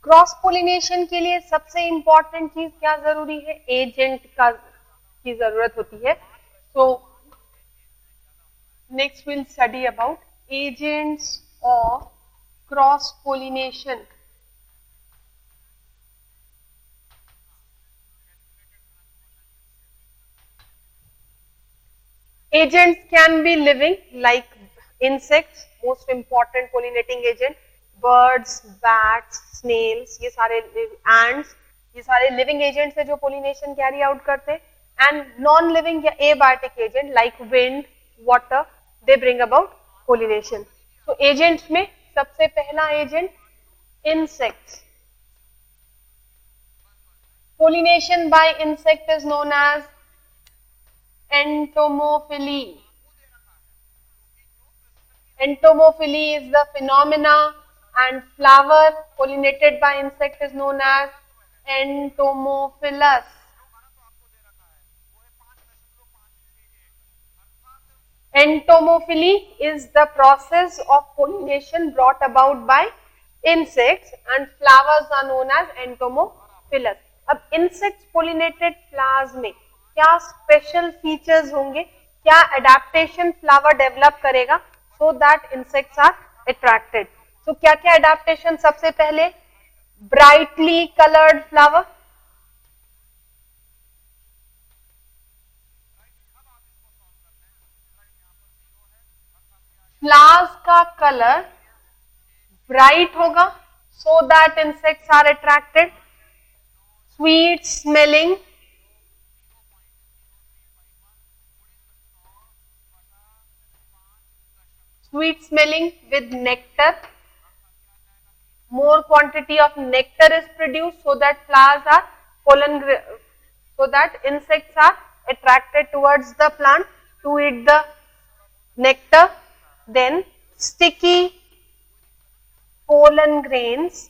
Cross pollination के लिए सबसे इंपॉर्टेंट चीज क्या जरूरी है? एजेंट की जरूरत होती है. So next will study about agents of cross pollination. Agents can be living like insects, most important pollinating agent, birds, bats, snails, ये सारे ants, ये सारे living agents है जो pollination carry out करते हैं. And non-living या abiotic agent like wind, water, they bring about pollination. So agents में सबसे पहला agent insects. Pollination by insect is known as entomophily. Entomophily is the phenomena, and flower pollinated by insect is known as entomophilus. Entomophily is the process of pollination brought about by insects, and flowers are known as entomophilus. अब insects pollinated flowers में क्या special features होंगे, क्या adaptation flower develop करेगा so that insects are attracted. So क्या क्या adaptation? सबसे पहले ब्राइटली कलर्ड फ्लावर, फ्लावर्स का कलर ब्राइट होगा so that insects are attracted. Sweet smelling, sweet smelling with nectar, more quantity of nectar is produced so that flowers are so that insects are attracted towards the plant to eat the nectar. Then sticky pollen grains,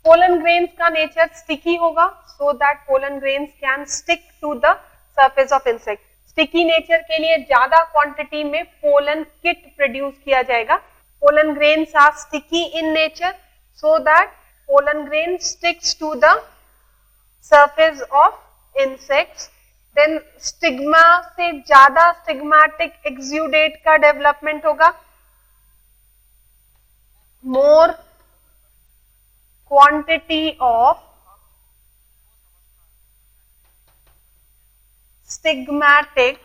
pollen grains का nature sticky होगा so that pollen grains can stick to the surface of insect. Sticky nature के लिए ज्यादा quantity में pollen kit produce किया जाएगा. Pollen grains are sticky in nature so that pollen grain sticks to the surface of insects. Then stigma से ज्यादा stigmatic exudate का development होगा. More quantity of stigmatic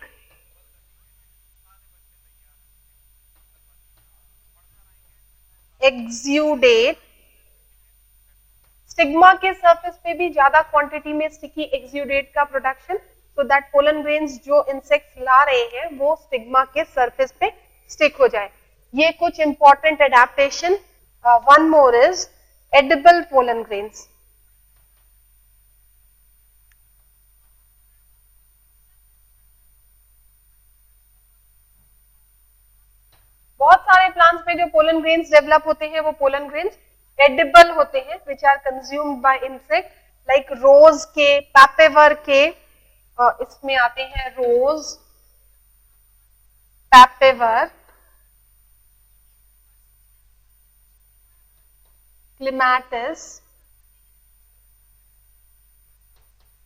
exudate. Stigma के surface पे भी ज्यादा क्वांटिटी में स्टिकी एक्सुडेट का production so that pollen grains जो इंसेक्ट्स ला रहे हैं वो स्टिग्मा के सरफेस पे स्टिक हो जाए. ये कुछ important adaptation. One more is edible pollen grains. बहुत सारे प्लांट्स में जो पोलन ग्रेन्स डेवलप होते हैं वो पोलन ग्रेन्स एडिबल होते हैं which are consumed by insect. Like rose के, पैपेवर के, इसमें आते हैं rose, papaver, clematis.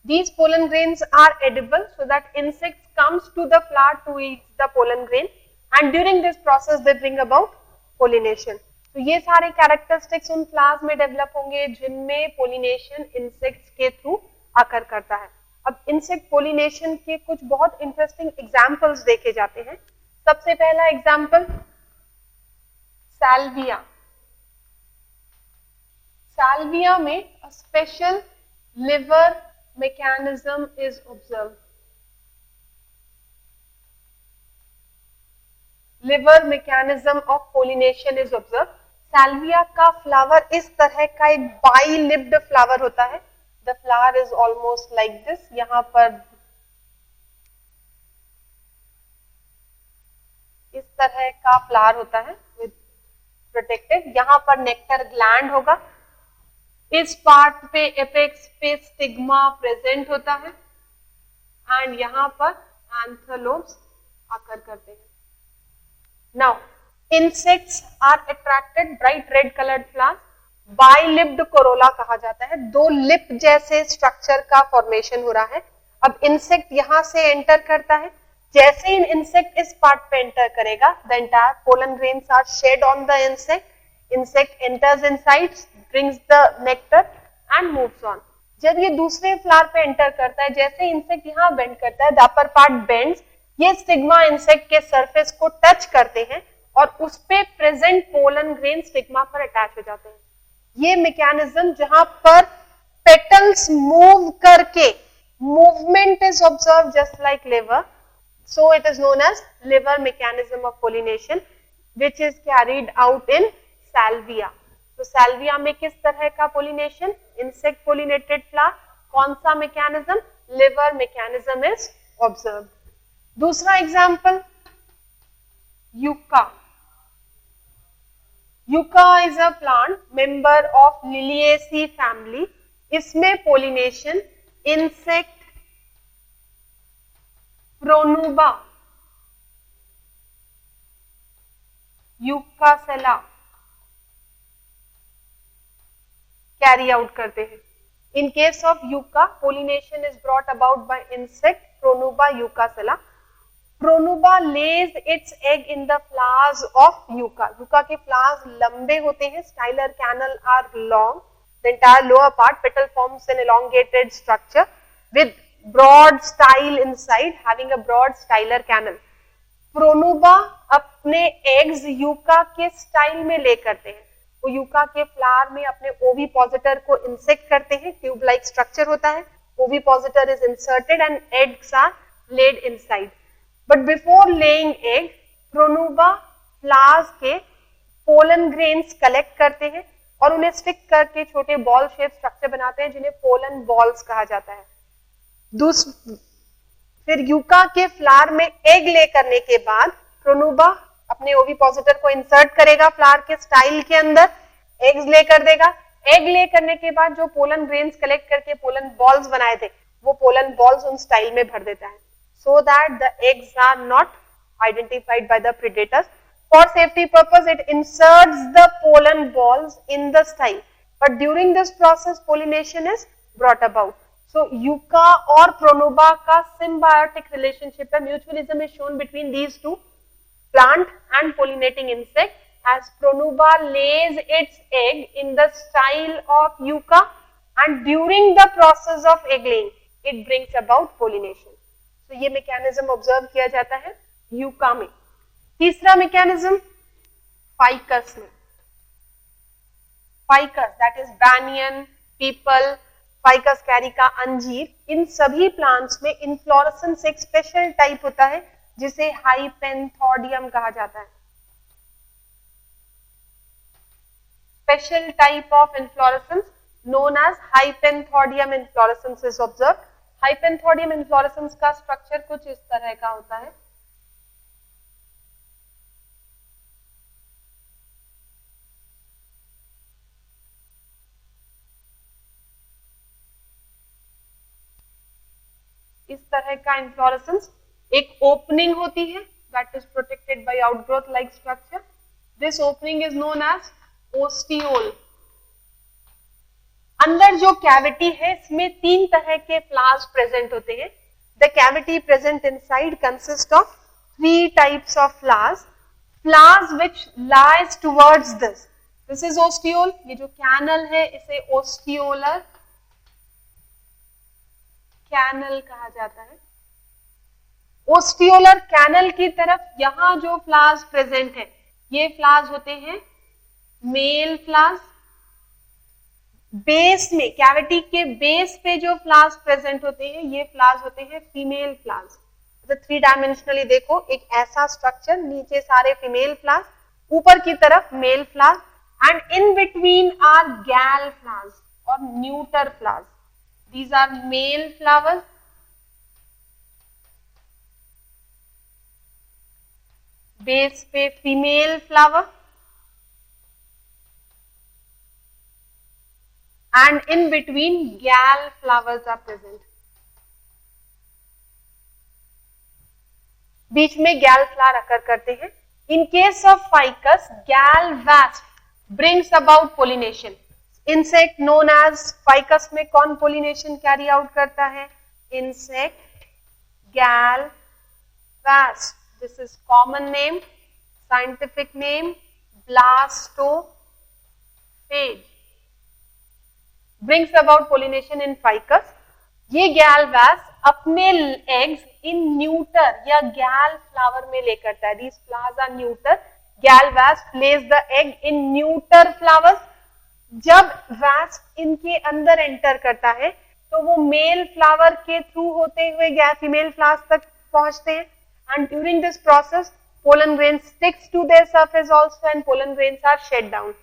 These pollen grains are edible so that insects comes to the flower to eat the pollen grain. And during this process they bring about pollination. तो ये सारे characteristics उन flowers में develop होंगे जिनमें pollination insects के through आकर करता है. अब इंसेक्ट पोलिनेशन के कुछ बहुत इंटरेस्टिंग एग्जांपल्स देखे जाते हैं. सबसे पहला एग्जांपल साल्विया. साल्विया में a special liver mechanism is observed. Liver mechanism of pollination is observed. Salvia का फ्लावर इस तरह का एक बाई-लिप्ड फ्लावर होता है. The flower is almost like this. यहाँ पर इस तरह का फ्लावर होता है with protected. यहाँ पर नेक्टर ग्लैंड होगा. इस पार्ट पे एपेक्स पे स्टिग्मा प्रेजेंट होता है एंड यहाँ पर एंथ्रोलोब्स आकर करते हैं. Now Insects are attracted bright red colored flowers. Bi-lipped corolla कहा जाता है, दो लिप जैसे स्ट्रक्चर का फॉर्मेशन हो रहा है. अब इंसेक्ट यहां से एंटर करता है, जैसे ही इंसेक्ट इस पार्ट पे एंटर करेगा, the entire pollen grains are shed on the insect. Insect enters inside, brings the nectar and moves on. जब ये दूसरे फ्लावर पे एंटर करता है, जैसे इंसेक्ट यहाँ बेंड करता है, the upper part bends, ये स्टिग्मा इंसेक्ट के सरफेस को टच करते हैं और उस पे प्रेजेंट पोलन ग्रेन स्टिग्मा पर अटैच हो जाते हैं. ये मैकेनिज्म जहां पर पेटल्स मूव करके movement is observe just like liver, so it is known as liver mechanism of pollination which is carried out in salvia. तो salvia में किस तरह का pollination? Insect pollinated flower. कौन सा mechanism? Liver mechanism is observed. दूसरा example, yucca. Yucca is a plant member of Liliaceae family. इसमें pollination insect pronuba, yuccasella carry out करते हैं. In case of yucca, pollination is brought about by insect pronuba yuccasella. Pronuba lays its egg in the flowers of yucca. Yucca के flowers लंबे होते हैं, stylar canal are long. The entire lower part petal forms an elongated structure with broad style inside, having a broad styler canal. Pronuba अपने eggs yucca के style में ले करते हैं. वो यूका के फ्लावर में अपने ओविपोजिटर को इंसेक्ट करते हैं, ट्यूब लाइक स्ट्रक्चर होता है. Ovipositor is inserted and eggs are laid inside. But before laying egg, pronuba flowers के पोलन ग्रेन्स कलेक्ट करते हैं और उन्हें स्टिक करके छोटे बॉल शेप स्ट्रक्चर बनाते हैं, जिन्हें पोलन बॉल्स कहा जाता है. फिर यूका के फ्लावर में एग ले करने के बाद प्रोनुबा अपने ओविपोजिटर को इंसर्ट करेगा फ्लावर के स्टाइल के अंदर, एग्स ले कर देगा. एग ले करने के बाद जो पोलन ग्रेन्स कलेक्ट करके पोलन बॉल्स बनाए थे, वो पोलन बॉल्स उन स्टाइल में भर देता है, so that the eggs are not identified by the predators. For safety purpose, it inserts the pollen balls in the style, but during this process, pollination is brought about. So yucca और Pronuba का symbiotic relationship है. Mutualism is shown between these two, plant and pollinating insect, as Pronuba lays its egg in the style of yucca, and during the process of egg laying, it brings about pollination. So ये mechanism observe किया जाता है yucca में. तीसरा mechanism ficus में. Ficus, that is banyan, people, ficus Carica, अंजीर, इन सभी plants में इन्फ्लोरेसेंस एक स्पेशल टाइप होता है जिसे हाइपेंथोडियम कहा जाता है. Special type of inflorescence known as hypanthodium inflorescence is observed. Hypanthodium inflorescence का स्ट्रक्चर कुछ इस तरह का होता है. इस तरह का इन्फ्लोरेसेंस, एक ओपनिंग होती है that is protected by outgrowth like structure. This opening is known as ostiole. अंदर जो कैविटी है, इसमें तीन तरह के फ्लावर्स प्रेजेंट होते हैं. The cavity present inside consist of 3 types of flowers. Flowers which lies towards this, this is ostiole. ये जो कैनल है इसे ओस्टियोलर कैनल कहा जाता है. ओस्टियोलर कैनल की तरफ यहां जो फ्लावर्स प्रेजेंट है, ये फ्लावर्स होते हैं मेल फ्लावर्स. बेस में, कैविटी के बेस पे जो फ्लावर्स प्रेजेंट होते हैं, ये फ्लावर्स होते हैं फीमेल फ्लावर्स. तो 3 डायमेंशनली देखो, एक ऐसा स्ट्रक्चर, नीचे सारे फीमेल फ्लावर्स, ऊपर की तरफ male flowers, and in between are gall flowers और neuter flowers. These are male flowers. Base पे female flower and in between gall flowers are present. बीच में गैल फ्लावर अकर करते हैं. In case of ficus, gall wasp brings about pollination. Insect known as ficus में कौन pollination carry out करता है? Insect gall wasp. This is common name, scientific name blastophage. Brings about pollination in ficus. ये gall wasp अपने eggs in neuter या gall flower में ले करता है. These flowers are neuter. Gall wasp lays the egg in neuter flowers. जब wasp इनके अंदर एंटर करता है तो वो मेल फ्लावर के थ्रू होते हुए फीमेल फ्लावर्स तक पहुंचते हैं. And during this process, pollen grain sticks to their surface also and pollen grains are shed down.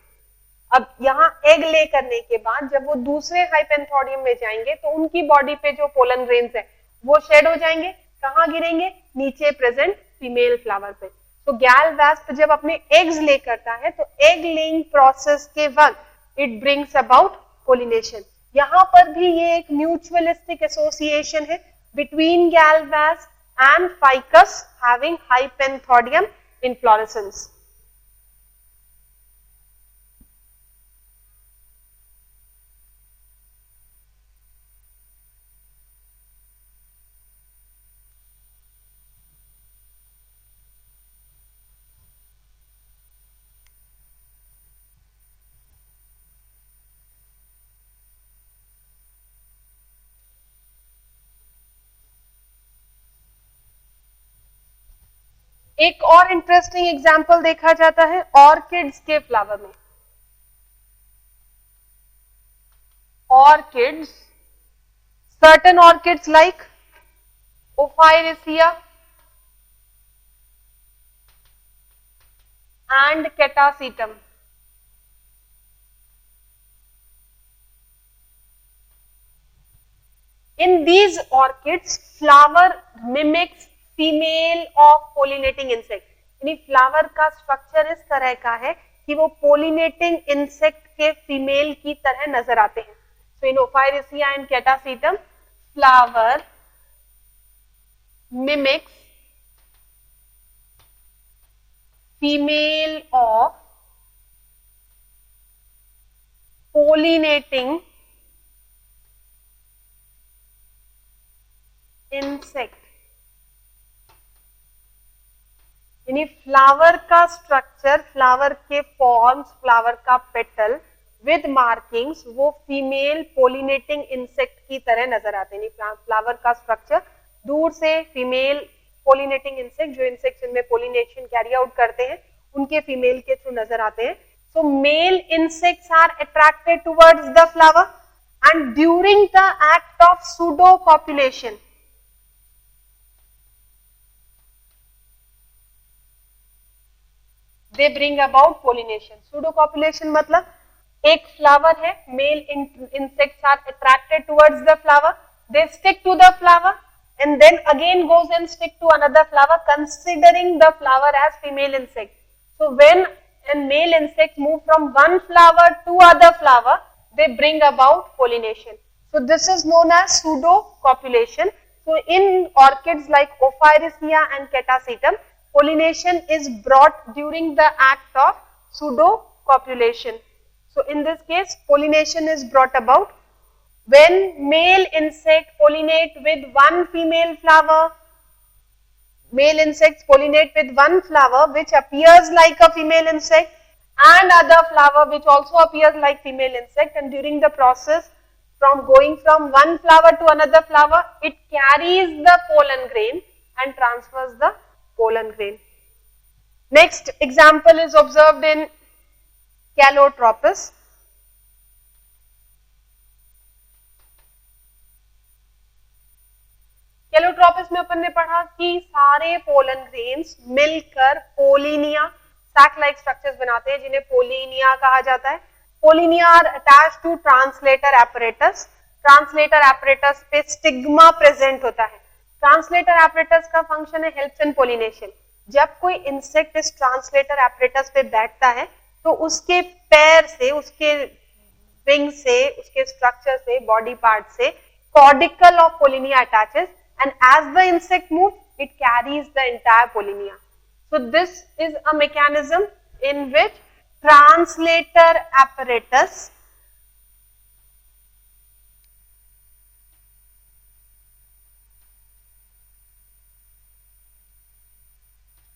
अब यहाँ एग ले करने के बाद जब वो दूसरे हाइपेंथोडियम में जाएंगे तो उनकी बॉडी पे जो पोलन ग्रेन्स है वो शेड हो जाएंगे. कहाँ गिरेंगे? नीचे प्रेजेंट फीमेल फ्लावर पे. तो गैल वास्प जब अपने एग्स ले करता है तो एग लेइंग प्रोसेस के वक्त इट ब्रिंग्स अबाउट पोलिनेशन. यहाँ पर भी ये एक म्यूचुअलिस्टिक एसोसिएशन है बिटवीन गैल wasp and ficus having hypenthodium inflorescence. एक और इंटरेस्टिंग एग्जाम्पल देखा जाता है ऑर्किड्स के फ्लावर में. Orchids, certain orchids like ophrys and catasetum. In these orchids, flower mimics female of pollinating insect. यानी फ्लावर का स्ट्रक्चर इस तरह का है कि वो पोलिनेटिंग इंसेक्ट के फीमेल की तरह नजर आते हैं. So in ophrys and catasetum flower mimics female of pollinating insect. यानी फ्लावर का स्ट्रक्चर, फ्लावर के फॉर्म्स, फ्लावर का पेटल विद मार्किंग्स वो फीमेल पोलिनेटिंग इंसेक्ट की तरह नजर आते हैं. फ्लावर का स्ट्रक्चर दूर से फीमेल पोलिनेटिंग इंसेक्ट, जो इंसेक्ट इनमें पोलिनेशन कैरी आउट करते हैं, उनके फीमेल के थ्रू नजर आते हैं. So male insects are attracted towards the flower and during the act of pseudo copulation they bring about pollination. Pseudocopulation मतलब एक फ्लावर है, male insects are attracted towards the flower, they stick to the flower and then again goes and stick to another flower considering the flower as female insect. So when a male insect move from one flower to other flower, they bring about pollination. So this is known as pseudocopulation. So in orchids like Ophioresia and Catasetum, pollination is brought during the act of pseudocopulation. So in this case, pollination is brought about when male insect pollinate with one female flower. Male insects pollinate with one flower which appears like a female insect and other flower which also appears like female insect, and during the process from going from one flower to another flower, it carries the pollen grain and transfers the pollen grain. Next example is observed in Calotropis. Calotropis में अपन ने पढ़ा कि सारे pollen grains मिलकर pollinia, sac like structures बनाते हैं जिन्हें pollinia कहा जाता है. Pollinia are attached to translator apparatus. Translator apparatus पे स्टिग्मा प्रेजेंट होता है. ट्रांसलेटर एपरेटस का फंक्शन है हेल्प्स इन पोलिनेशन. जब कोई इंसेक्ट इस ट्रांसलेटर एपरेटस पे बैठता है तो उसके पैर से, उसके विंग से, उसके स्ट्रक्चर से, बॉडी पार्ट से caudicle of pollinia attaches and as the insect moves, it carries the entire pollinia. So this is a mechanism in which translator apparatus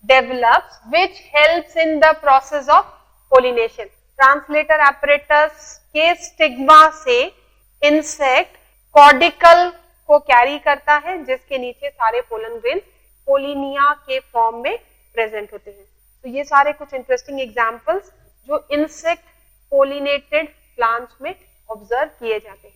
develops, which helps in the process of pollination. Translator apparatus के stigma से insect कॉर्डिकल को carry करता है, जिसके नीचे सारे pollen grain pollinia के form में प्रेजेंट होते हैं. तो ये सारे कुछ इंटरेस्टिंग एग्जांपल्स जो इंसेक्ट पोलिनेटेड प्लांट्स में ऑब्जर्व किए जाते हैं.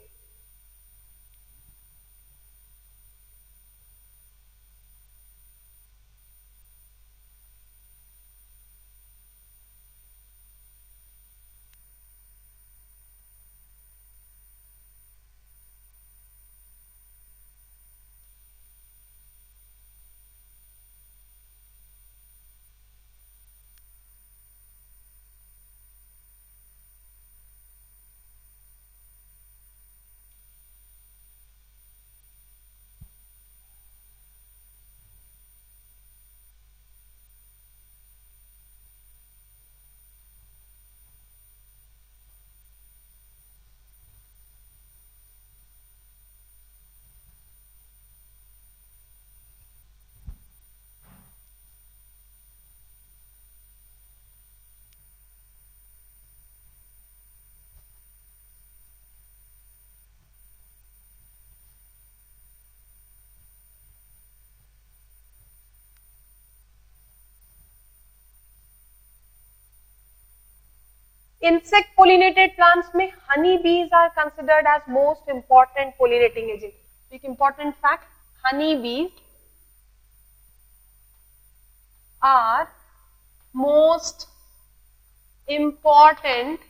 Insect pollinated plants में honey bees are considered as most important pollinating agent. एक important fact, honey bees are most important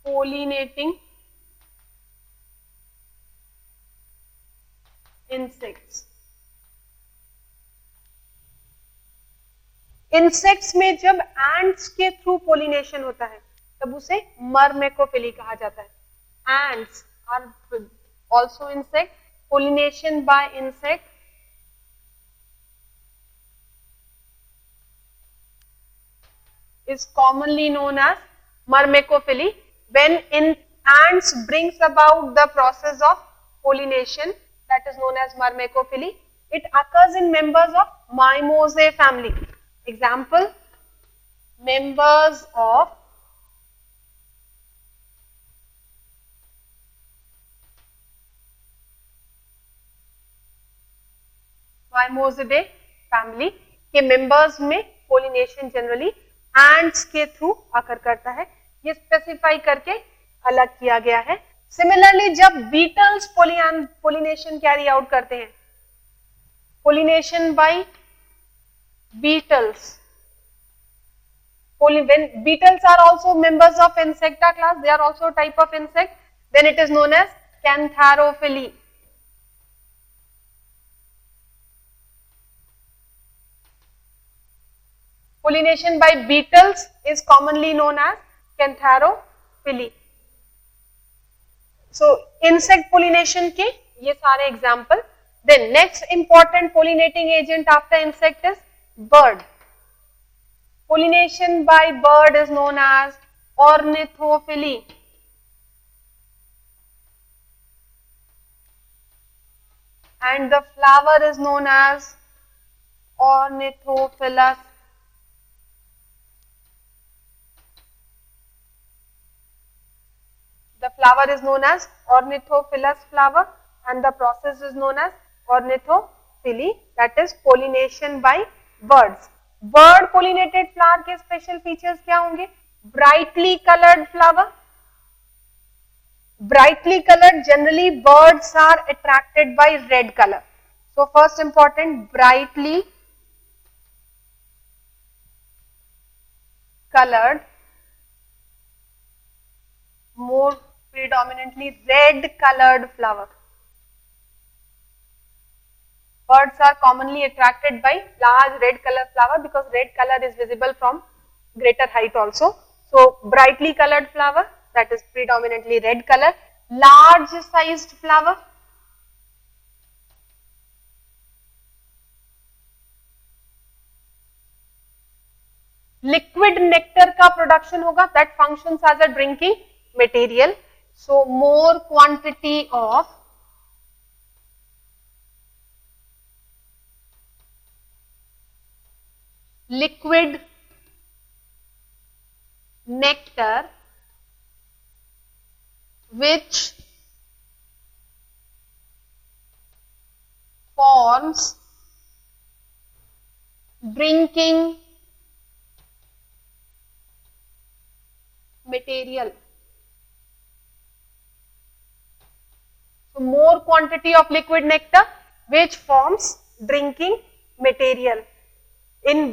pollinating insects. Insects में जब एंट्स के थ्रू पोलिनेशन होता है तब उसे मरमेकोफिली कहा जाता है. Ants are also insect. Pollination by insect is commonly known as myrmecophily. When ants brings about the process of pollination, that is known as myrmecophily. It occurs in members of Mimosae family. Example, members of Mimosae family के members में pollination generally ants के through occur करता है. ये specify करके अलग किया गया है. सिमिलरली जब बीटल्स पोलिनेशन कैरी आउट करते हैं, pollination bye beetles. When beetles are also members of insecta class, they are also a type of insect, then it is known as cantharophily. Pollination by beetles is commonly known as cantharophily. So insect pollination के ये सारे example. Then next important pollinating agent after insect is bird. Pollination by bird is known as ornithophily. And the flower is known as ornithophilus. The flower is known as ornithophilus flower and the process is known as ornithophily, that is pollination by birds. Bird pollinated flower के special features क्या होंगे? Brightly colored flower. Brightly colored, generally birds are attracted by red color. So first important, brightly colored, more predominantly red colored flower. Birds are commonly attracted by large red color flower because red color is visible from greater height also. So brightly colored flower, that is predominantly red color. Large sized flower, liquid nectar का production होगा, that functions as a drinking material. So more quantity of liquid nectar which forms drinking material. So more quantity of liquid nectar which forms drinking material. In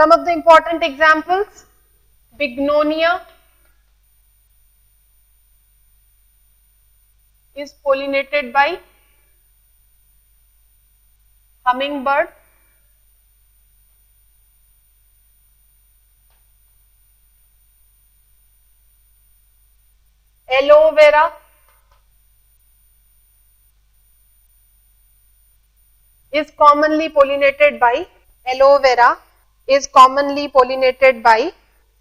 some of the important examples, Bignonia is pollinated by hummingbird. Aloe vera is commonly pollinated by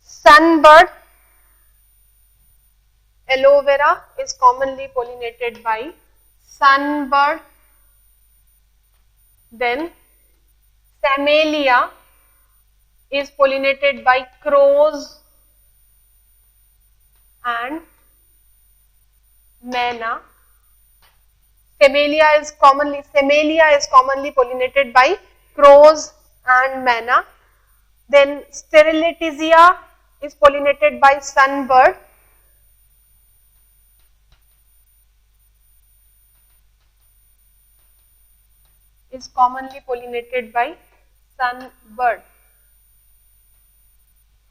sunbird. Aloe vera is commonly pollinated by sunbird. Then Camellia is pollinated by crows and manna. Camellia is commonly pollinated by crows and manna. Then Sterilitisia is pollinated by sunbird. Is commonly pollinated by sunbird.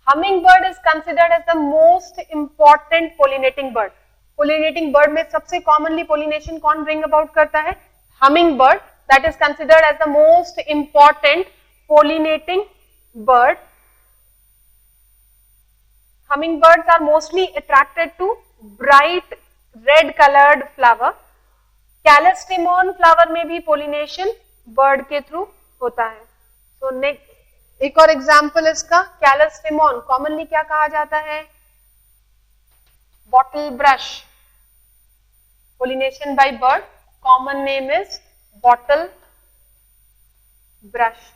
Hummingbird is considered as the most important pollinating bird. Pollinating bird में सबसे commonly pollination कौन bring about करता है? Hummingbird. That is considered as the most important pollinating bird. Hummingbirds are mostly attracted to bright red colored flower. Callistemon flower में भी pollination bird के through होता है. So next, एक और एग्जाम्पल इसका, कैलस्टेमॉन कॉमनली क्या कहा जाता है? Bottle brush. Pollination by bird, common name is bottle brush.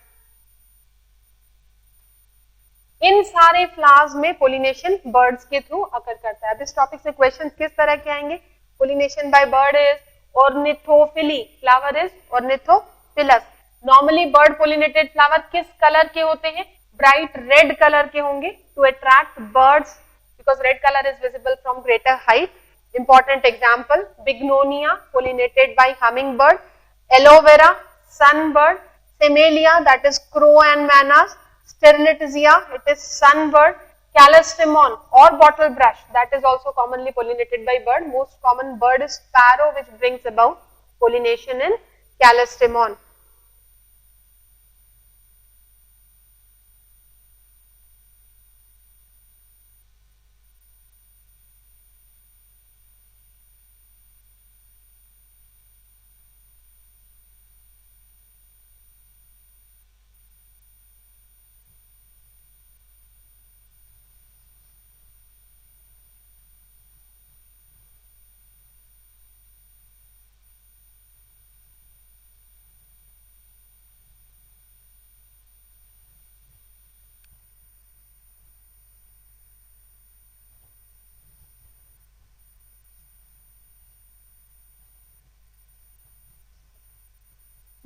इन सारे फ्लावर्स में पोलिनेशन बर्ड्स के थ्रू अकर करता है. अब इस टॉपिक से क्वेश्चन किस तरह के आएंगे? Pollination by bird is ornithophily, flower is ornithophilous. Normally bird pollinated flower किस कलर के होते हैं? ब्राइट रेड कलर के होंगे to attract birds because red colour is visible from greater height. Important example, bignonia pollinated by humming bird, aloe vera sunbird, salmalia that is crow and mynas, strelitzia it is sunbird, callistemon और bottle brush that is also commonly pollinated by bird. Most common bird is sparrow which brings about pollination in callistemon.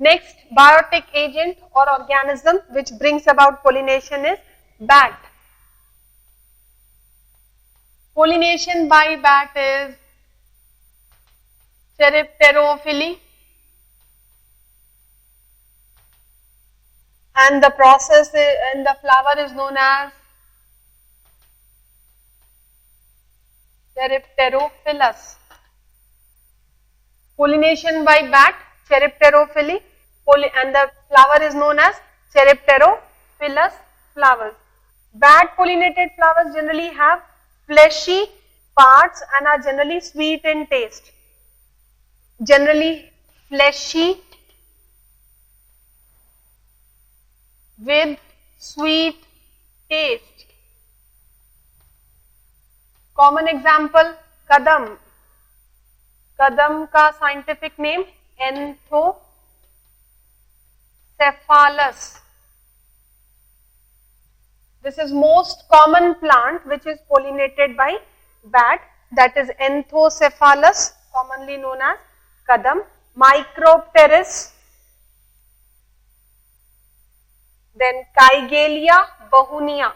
Next biotic agent or organism which brings about pollination is bat. Pollination by bat is Pteropterophily and the process and the flower is known as Cheropterophilus. Pollination by bat, Cheropterophily, and the flower is known as Cheropterophilus flowers. Bat pollinated flowers generally have fleshy parts and are generally sweet in taste. Generally fleshy with sweet taste. Common example, kadam. Kadam का scientific name Anthocephalus. This is most common plant which is pollinated by bat, that is Anthocephalus, commonly known as kadam. Micropteris, then Kigelia bahunia.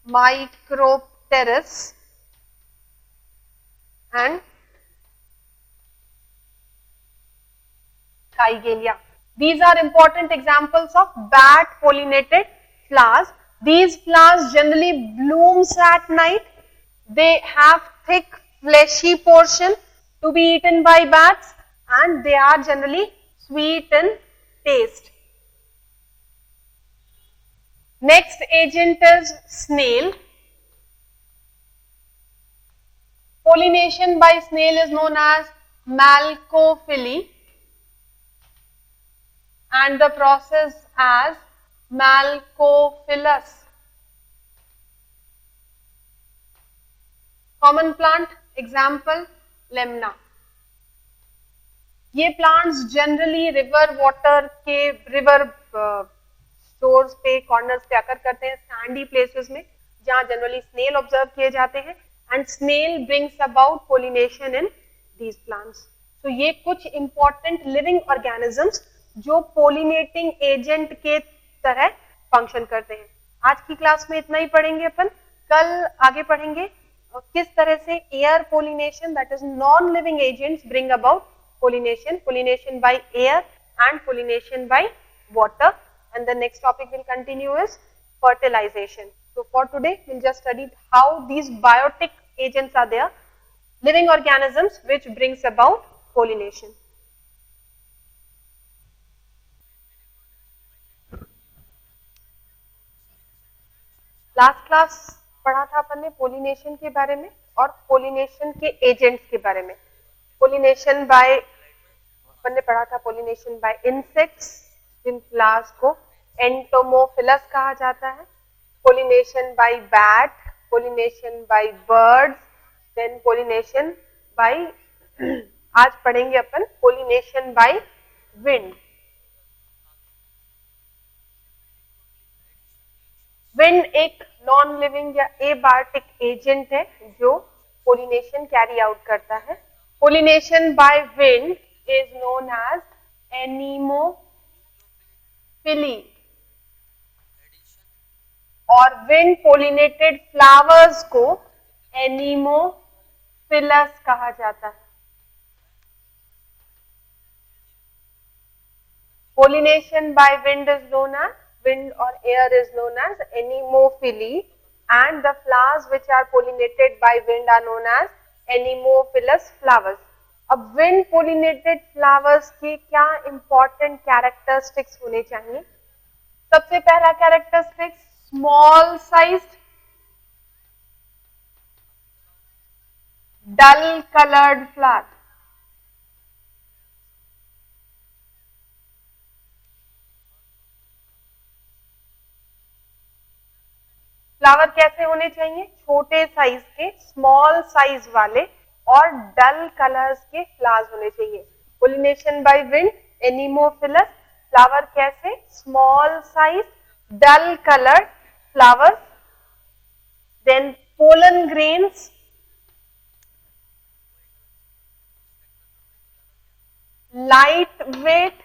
Micropteris and Kigelia. These are important examples of bat pollinated flowers. These flowers generally blooms at night. They have thick fleshy portion to be eaten by bats and they are generally sweet in taste. Next agent is snail. Pollination by snail is known as malcophily and the process as malcophilus. Common plant example lemna. ये plants generally river water के river shores पे corners पे आकर करते हैं sandy places में जहाँ generally snail observe किए जाते हैं and snail brings about pollination in these plants. So ये कुछ important living organisms जो pollinating agent के तरह function करते हैं. आज की क्लास में इतना ही पढ़ेंगे अपन. कल आगे पढ़ेंगे किस तरह से air pollination, that is non-living agents, bring about pollination by air and pollination by water, and the next topic will continue is fertilization. So for today we'll just study how these biotic agents are there, living organisms which brings about pollination. Last class पढ़ा था अपन ने pollination के बारे में और pollination के agents के बारे में. पोलिनेशन बाय अपन ने पढ़ा था पोलिनेशन बाय इंसेक्ट्स, जिन फ्लावर्स को एंटोमोफिलस कहा जाता है. Pollination by bat, pollination by birds, then pollination by आज पढ़ेंगे अपन पोलिनेशन बाय विंड. विंड एक नॉन लिविंग या एबायोटिक एजेंट है जो पोलिनेशन कैरी आउट करता है. Pollination by wind is known as anemophily और विंड पोलिनेटेड फ्लावर्स को एनीमोफिलस कहा जाता है. Pollination by wind is known as wind or air is known as anemophily and the flowers which are pollinated by wind are known as anemophilous flowers. अब wind pollinated flowers के क्या important characteristics होने चाहिए? सबसे पहला characteristics small sized, dull colored flower. Flower कैसे होने चाहिए? छोटे साइज के, स्मॉल साइज वाले और डल कलर्स के फ्लावर्स होने चाहिए. Pollination by wind, anemophilous. Flower कैसे? Small size, dull coloured flowers. Then pollen grains, light weight.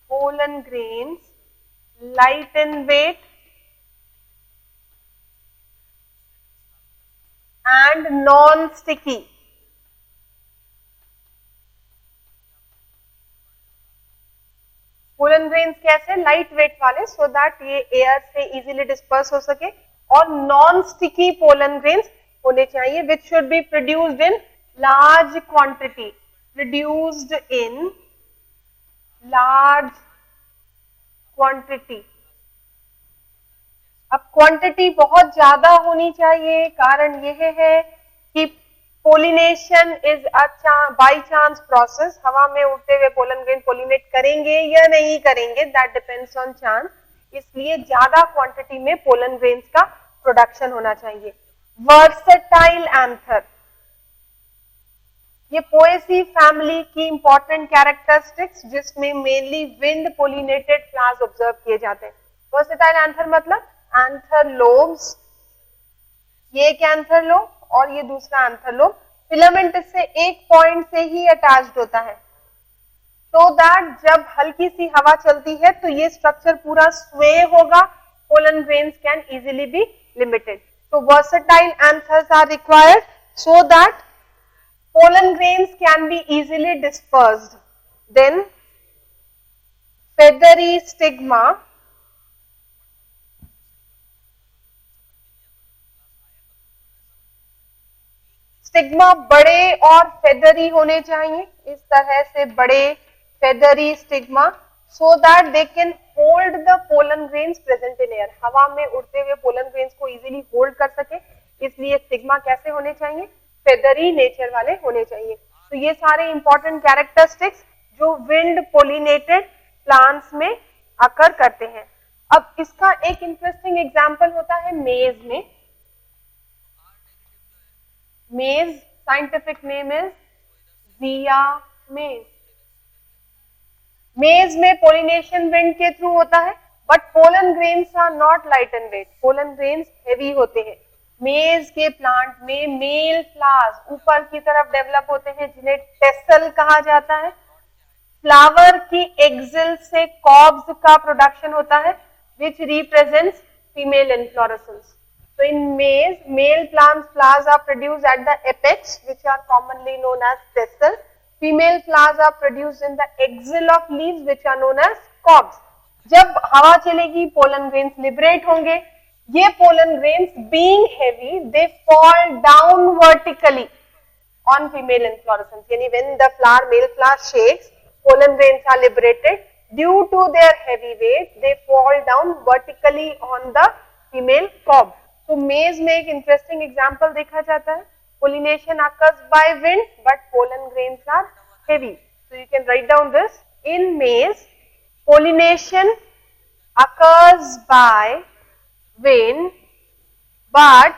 Pollen grains light in weight and non-sticky. Pollen grains कैसे, लाइट वेट वाले, so that ये air से easily disperse हो सके, और non sticky pollen grains होने चाहिए which should be produced in large quantity, produced in large quantity. अब क्वांटिटी बहुत ज्यादा होनी चाहिए, कारण यह है कि pollination is a by chance process, हवा में उड़ते हुए पोलन ग्रेन पोलिनेट करेंगे या नहीं करेंगे, दैट डिपेंड्स ऑन चांस, इसलिए ज्यादा क्वांटिटी में पोलन ग्रेन्स का प्रोडक्शन होना चाहिए। वर्सेटाइल एंथर, ये पोएसी फैमिली की इंपॉर्टेंट कैरेक्टरिस्टिक्स जिसमें mainly wind pollinated flowers observe किए जाते हैं। वर्सेटाइल एंथर मतलब एंथर लोब्स, ये एक एंथर लोब और ये दूसरा एंथर लोब, फिलामेंट इससे एक पॉइंट से ही अटैच्ड होता है, तो दैट जब हल्की सी हवा चलती है तो ये स्ट्रक्चर पूरा स्वे होगा, pollen grains can easily B limited. So versatile anthers are required so that pollen grains can be easily dispersed. Then feathery stigma, stigma बड़े और फेदरी होने चाहिए, इस तरह से बड़े feathery stigma, so that they can hold the pollen grains present in air, हवा में उड़ते हुए पोलन ग्रेन्स को इजीली होल्ड कर सके, इसलिए स्टिग्मा कैसे होने चाहिए, फेदरी नेचर वाले होने चाहिए। तो ये सारे इंपॉर्टेंट कैरेक्टरिस्टिक्स जो विंड पोलिनेटेड प्लांट्स में अकर करते हैं। अब इसका एक इंटरेस्टिंग एग्जाम्पल होता है मेज में। मेज साइंटिफिक नेम इज जिया मेज। मेज में पोलिनेशन विंड के थ्रू होता है, but pollen grains are not light and weight, pollen grains heavy होते हैं। मेज के प्लांट में मेल फ्लावर्स ऊपर की तरफ डेवलप होते हैं जिन्हें टेसल कहा जाता है। फ्लावर की एक्सिल से कॉब्स का प्रोडक्शन होता है विच represents female inflorescence. So in maize, male plants flowers are produced at the apex which are commonly known as tassel. Female flowers are produced in the axil of leaves which are known as cobs. जब हवा चलेगी pollen grains liberate होंगे, ये pollen grains being heavy they fall down vertically on female inflorescence. यानी when the flower, male flower shakes, pollen grains are liberated, due to their heavy weight they fall down vertically on the female cob. तो मेज में एक interesting example देखा जाता है, pollination occurs by wind but pollen grains are heavy, so you can write down this. In maize pollination occurs by wind but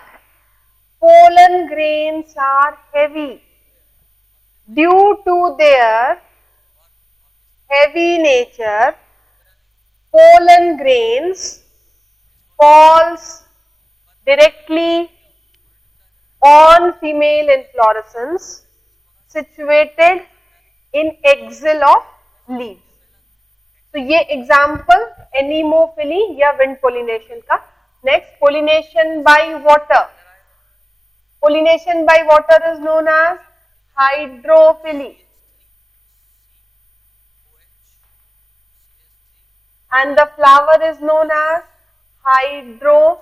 pollen grains are heavy, due to their heavy nature pollen grains falls directly on female inflorescence situated in axil of leaves. तो ये example anemophily या wind pollination का। Next pollination by water, pollination by water is known as hydrophily and the flower is known as hydrophilus.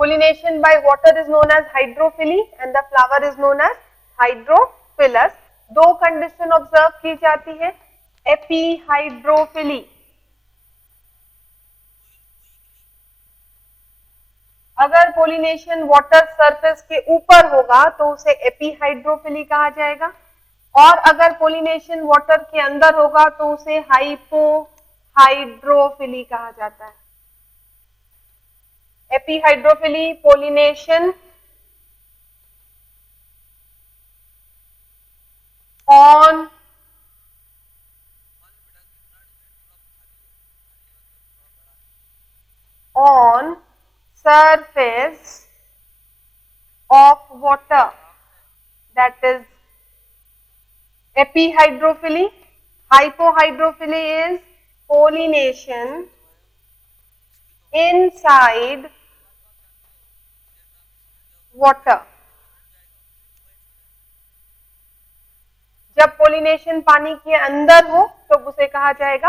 Pollination by water is known as hydrophily and the flower is known as hydrophilus. दो condition observe की जाती है, एपीहाइड्रोफिली, अगर pollination water surface के ऊपर होगा तो उसे एपीहाइड्रोफिली कहा जाएगा, और अगर पोलिनेशन वाटर के अंदर होगा तो उसे हाइपोहाइड्रोफिली कहा जाता है। Epihydrophily pollination on surface of water, that is epihydrophily. Hypohydrophily is pollination inside water. जब पोलिनेशन पानी के अंदर हो तो उसे कहा जाएगा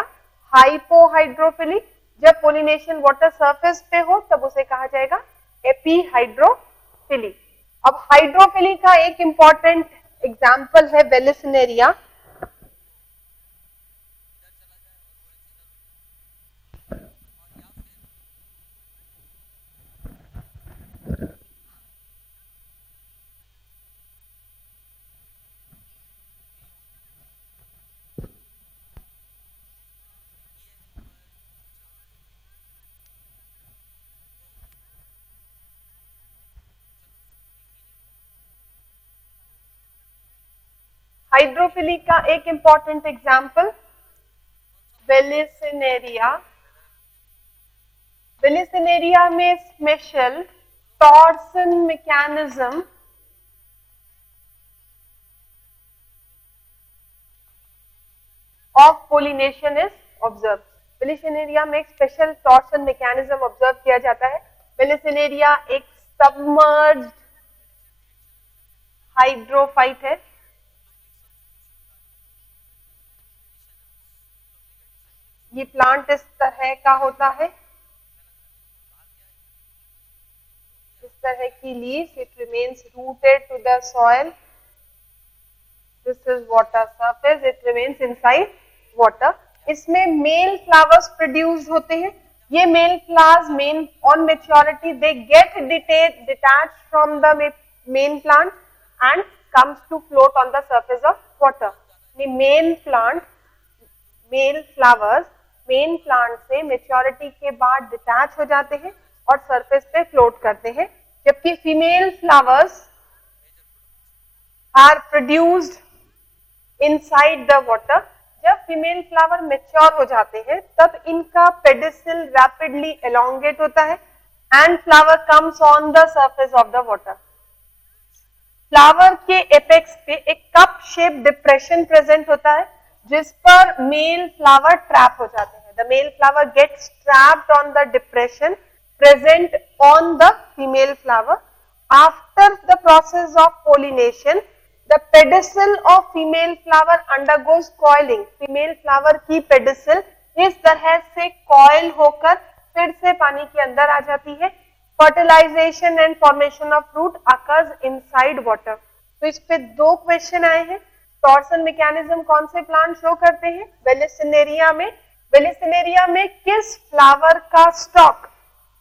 हाइपोहाइड्रोफिली, जब पोलिनेशन वाटर सरफेस पे हो तब उसे कहा जाएगा एपीहाइड्रोफिली। अब हाइड्रोफिली का एक इंपॉर्टेंट एग्जाम्पल है वेलिसिनेरिया। हाइड्रोफिली का एक इंपॉर्टेंट एग्जाम्पल वेलिसिनेरिया। वेलिसिनेरिया में special torsion mechanism of pollination is observe. Vallisneria में एक स्पेशल टॉर्सन मैकेनिज्म ऑब्जर्व किया जाता है। वेलिसिनेरिया एक सबमर्ज्ड हाइड्रोफाइट है। ये प्लांट इस तरह का होता है, इस तरह की leaves, it remains rooted to the soil, this is water surface, it remains inside water. इसमें मेल फ्लावर्स प्रोड्यूस होते हैं। ये मेल फ्लावर्स मेन on maturity they get detached from the main plant and comes to float on the surface of water. Male flowers main plant से maturity के बाद detach हो जाते हैं और सरफेस पे फ्लोट करते हैं, जबकि female flowers are produced inside the water. जब फीमेल फ्लावर मेच्योर हो जाते हैं तब इनका पेडिसल रैपिडली एलोंगेट होता है and flower comes on the surface of the water. Flower के एपेक्स पे एक कप शेप डिप्रेशन प्रेजेंट होता है जिस पर मेल फ्लावर ट्रैप हो जाते हैं। The male flower gets trapped on the depression present on the female flower. After the process of pollination, the pedicel of female flower undergoes coiling. Female flower की pedicel इस तरह से coil होकर फिर से पानी के अंदर आ जाती है। Fertilization and formation of fruit occurs inside water. तो इस पे दो क्वेश्चन आए हैं। टॉर्सन मैकेनिज्म कौन से प्लांट शो करते हैं? वेलिसिनेरिया में। वेलिसिनेरिया में किस फ्लावर का स्टॉक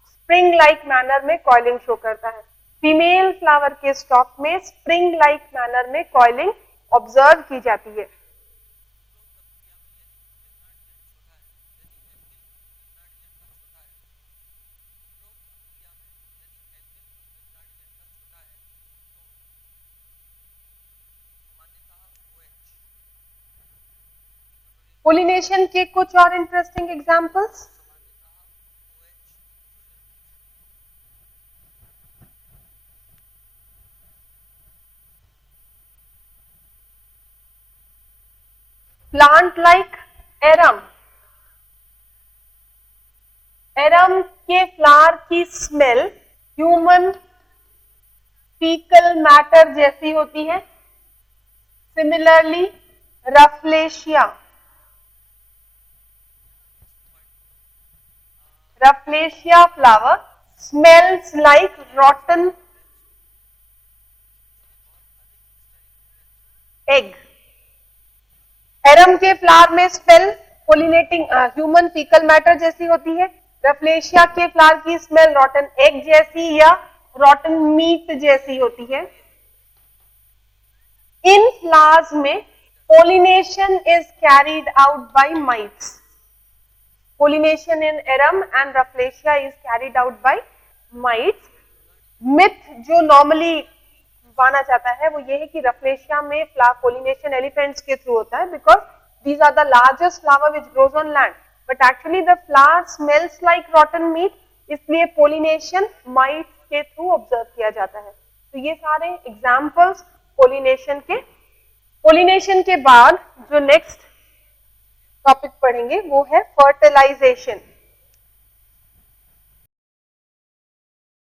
स्प्रिंग लाइक मैनर में कॉइलिंग शो करता है? फीमेल फ्लावर के स्टॉक में स्प्रिंग लाइक मैनर में कॉइलिंग ऑब्जर्व की जाती है। पोलिनेशन के कुछ और interesting examples. Plant like arum. Arum के फ्लावर की स्मेल ह्यूमन फीकल मैटर जैसी होती है। Similarly Rafflesia flower smells like rotten egg. एरम के फ्लावर में smell pollinating human faecal matter जैसी होती है। रफलेशिया के फ्लावर की स्मेल रॉटन एग जैसी या रॉटन मीट जैसी होती है। इन फ्लावर्स में pollination is carried out by mites. Pollination in arum and Rafflesia is carried out by mites. Myth जो normally माना जाता है वो ये है कि Rafflesia में flower pollination elephants के through होता है because these are the largest flower which grows on land. But actually the flower smells like rotten meat, इसलिए pollination mites के through observe किया जाता है। तो ये सारे examples pollination के। pollination के बाद जो next टॉपिक पढ़ेंगे वो है फर्टिलाइजेशन।